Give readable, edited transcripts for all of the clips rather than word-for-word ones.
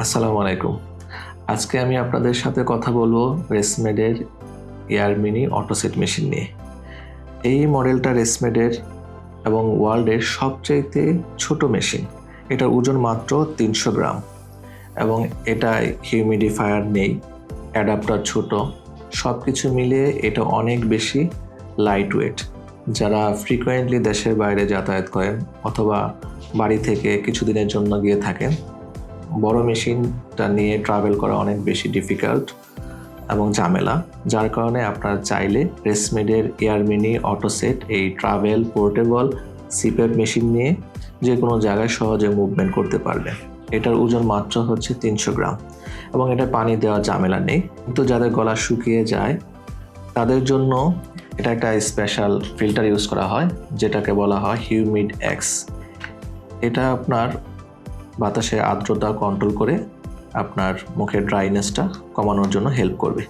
আসসালামু আলাইকুম। আজকে আমি আপনাদের সাথে কথা বলবো রেসমেডের এয়ার মিনি অটোসেট মেশিন নিয়ে। এই মডেলটা রেসমেডের এবং ওয়ার্ল্ডের সবচাইতে ছোট মেশিন। এটার ওজন মাত্র ৩০০ গ্রাম এবং এটায় হিউমিডিফায়ার নেই, অ্যাডাপ্টার ছোট, সব কিছু মিলিয়ে এটা অনেক বেশি লাইট ওয়েট। যারা ফ্রিকোয়েন্টলি দেশের বাইরে যাতায়াত করেন অথবা বাড়ি থেকে কিছুদিনের জন্য গিয়ে থাকেন, বড় মেশিনটা নিয়ে ট্রাভেল করা অনেক বেশি ডিফিকাল্ট এবং ঝামেলা, যার কারণে আপনারা চাইলে রেসমেডের এয়ার মিনি অটোসেট এই ট্রাভেল পোর্টেবল সিপ্যাপ মেশিন নিয়ে যে কোনো জায়গায় সহজে মুভমেন্ট করতে পারবেন। এটার ওজন মাত্র হচ্ছে ৩০০ গ্রাম এবং এটা পানি দেওয়ার ঝামেলা নেই। কিন্তু যাদের গলা শুকিয়ে যায় তাদের জন্য এটা একটা স্পেশাল ফিল্টার ইউজ করা হয়, যেটাকে বলা হয় হিউমিড এক্স। এটা আপনার বাতাসের আর্দ্রতা কন্ট্রোল করে আপনার মুখের ড্রাইনেসটা কমানোর জন্য হেল্প করবে।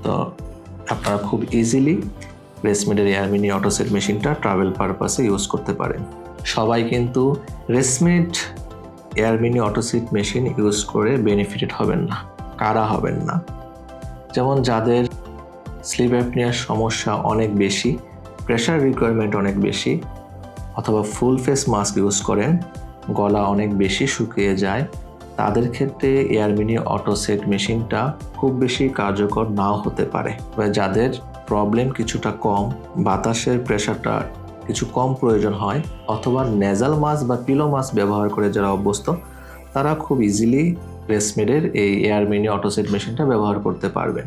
তো আপনারা খুব ইজিলি রেসমেডের এয়ার মিনি অটোসেট মেশিনটা ট্রাভেল পারপাসে ইউজ করতে পারেন। সবাই কিন্তু রেসমেড এয়ার মিনি অটোসেট মেশিন ইউজ করে বেনিফিটেড হবেন না। কারা হবেন না? যেমন যাদের স্লিপ অ্যাপনিয়ার সমস্যা অনেক বেশি, প্রেশার রিকোয়ারমেন্ট অনেক বেশি, অথবা ফুল ফেস মাস্ক ইউজ করেন, গলা অনেক বেশি শুকিয়ে যায়, তাদের ক্ষেত্রে এয়ার মিনি অটোসেট মেশিনটা খুব বেশি কার্যকর নাও হতে পারে। যাদের প্রবলেম কিছুটা কম, বাতাসের প্রেশারটা কিছু কম প্রয়োজন হয়, অথবা নেজাল মাস্ক বা পিলো মাস্ক ব্যবহার করে যারা অভ্যস্ত, তারা খুব ইজিলি রেসমেডের এই এয়ার মিনি অটোসেট মেশিনটা ব্যবহার করতে পারবেন।